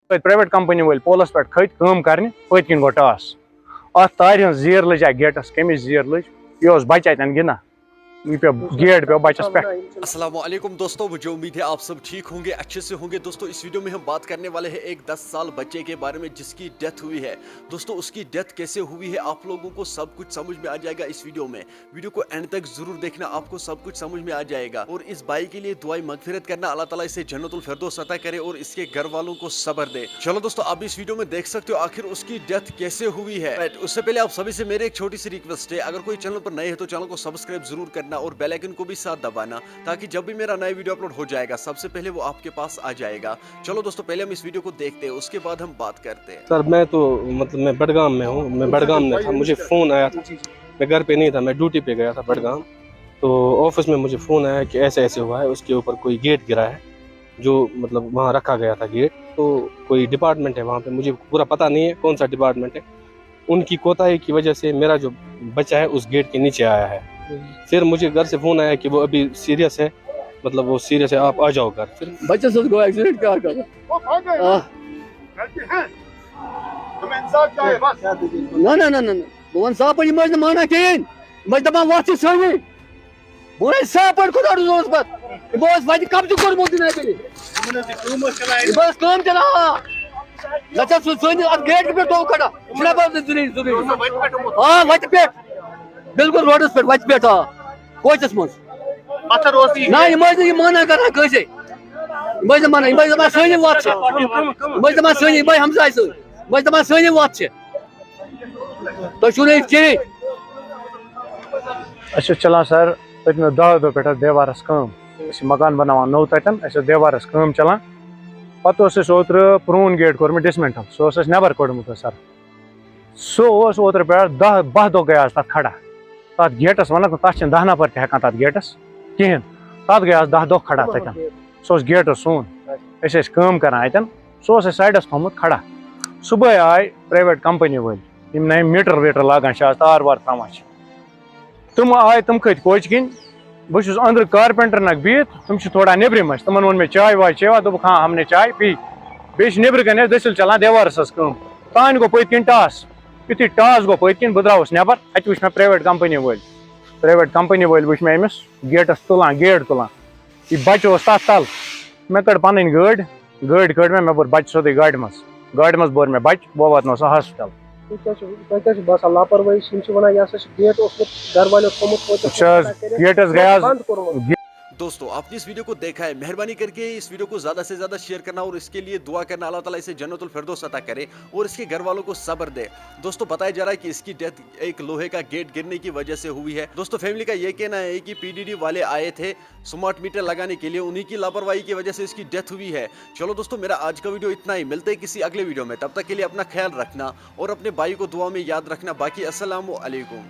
Private company वाले पोलस पे खत काम करने पत किन गो टास अत तार हज जीर लज गेटस कमिश जीर लज यह बच्चे अतन गिंदा गेट पे बच्चस पे। अस्सलाम वालेकुम दोस्तों, मुझे उम्मीद है आप सब ठीक होंगे, अच्छे से होंगे। दोस्तों इस वीडियो में हम बात करने वाले हैं एक 10 साल बच्चे के बारे में जिसकी डेथ हुई है। दोस्तों उसकी डेथ कैसे हुई है आप लोगों को सब कुछ समझ में आ जाएगा इस वीडियो में। वीडियो को एंड तक जरूर देखना, आपको सब कुछ समझ में आ जाएगा। और इस भाई के लिए दुआई मगफिरत करना, अल्लाह ताला इसे जन्नतुल फिरदौस अता करे और इसके घर वालों को सब्र दे। चलो दोस्तों आप इस वीडियो में देख सकते हो आखिर उसकी डेथ कैसे हुई है। उससे पहले आप सभी से मेरे एक छोटी सी रिक्वेस्ट है, अगर कोई चैनल पर नए है तो चैनल को सब्सक्राइब जरूर करना और बेल आइकन को भी साथ दबाना ताकि जब भी मेरा नया वीडियो अपलोड हो जाएगा सबसे पहले वो आपके पास आ जाएगा। चलो दोस्तों पहले हम इस वीडियो को देखते हैं, उसके बाद हम बात करते हैं। सर मैं तो मतलब मैं बडगाम में हूँ, मैं बडगाम में था, मुझे फ़ोन आया था, मैं घर पे नहीं था, मैं ड्यूटी पे गया था बडगाम। तो ऑफिस में मुझे फ़ोन आया कि ऐसे ऐसे हुआ है, उसके ऊपर कोई गेट गिरा है जो मतलब वहाँ रखा गया था गेट, तो कोई डिपार्टमेंट है वहाँ पे, मुझे पूरा पता नहीं है कौन सा डिपार्टमेंट है। उनकी कोताही की वजह से मेरा जो बच्चा है उस गेट के नीचे आया है। फिर मुझे घर से फ़ोन आया कि वो अभी सीरियस है, मतलब वो सीरियस है, आप आ जाओ घर। फिर बच्चे से उसको एक्सीडेंट क्या कर ना ना ना ना वो साफ ये मज माना कहीं मज दपा वाच सही वो साफ खुदा रोज पर बस वाज कब कर मोदी ने बस काम चला लचा सोनी अब गेट पे तो खड़ा छना बात जरूरी जरूरी हां वच पे बिल्कुल रोड्स पे वच पे था कोचस मज अच्छा रोसी ना ये माना करा कैसे मज माना सही वाच मज दपा सही भाई हमजा सही मज दपा सही वाच तो शुरू के अच्छा चला सर पत्म 10 दो पे देवारस कम मकान बनावान नौ तन देवारस कम चलान पत ओत्र प्रून गेट कोर्म डिसमेंटल सह नबर कोड़मुत सर सह ओत्र पे 10 दो गया तक खड़ा तथ गेटस वन तथ 10 नफर तक तथ गेटस कहें तथ गया 10 दो खड़ा तथन सह गेट सोन कम करान अतन सह साइडस थोमुत खड़ा। सुबह आए प्राइवेट कंपनी वाल नए मीटर वीटर लागान तार वार तरावान तम आए तम खत कोच किन बहुत अंदर कारपेंटर नक बिहत तुम थोड़ा नेबरम तमन वो मे चाय वाय चेवा दोक हाँ हमने चाय पी बे नेबर कन दसिल चलान देवारस कम तान गो पत टास यु टास गो पत बह द्रास नबर अत वो प्राइवेट कंपनी वाल वो अमिस गेटस तुलान गेट तुलान यह बच्चे तथ तल मे कड़ पन गाड़ी कड़ मे बोर बच्चे सोदे गाड़ी मज बोर मे बच्चे बह वात हॉस्पिटल लापरवाही गेटस गया। दोस्तों आपने इस वीडियो को देखा है, मेहरबानी करके इस वीडियो को ज्यादा से ज्यादा शेयर करना और इसके लिए दुआ करना, अल्लाह ताला इसे जन्नतुल फिरदौस अता करे और इसके घर वालों को सब्र दे। दोस्तों बताया जा रहा है कि इसकी डेथ एक लोहे का गेट गिरने की वजह से हुई है। दोस्तों फैमिली का ये कहना है कि पीडीडी वाले आए थे स्मार्ट मीटर लगाने के लिए, उन्हीं की लापरवाही की वजह से इसकी डेथ हुई है। चलो दोस्तों मेरा आज का वीडियो इतना ही, मिलते हैं किसी अगले वीडियो में, तब तक के लिए अपना ख्याल रखना और अपने भाई को दुआ में याद रखना। बाकी अस्सलामु अलैकुम।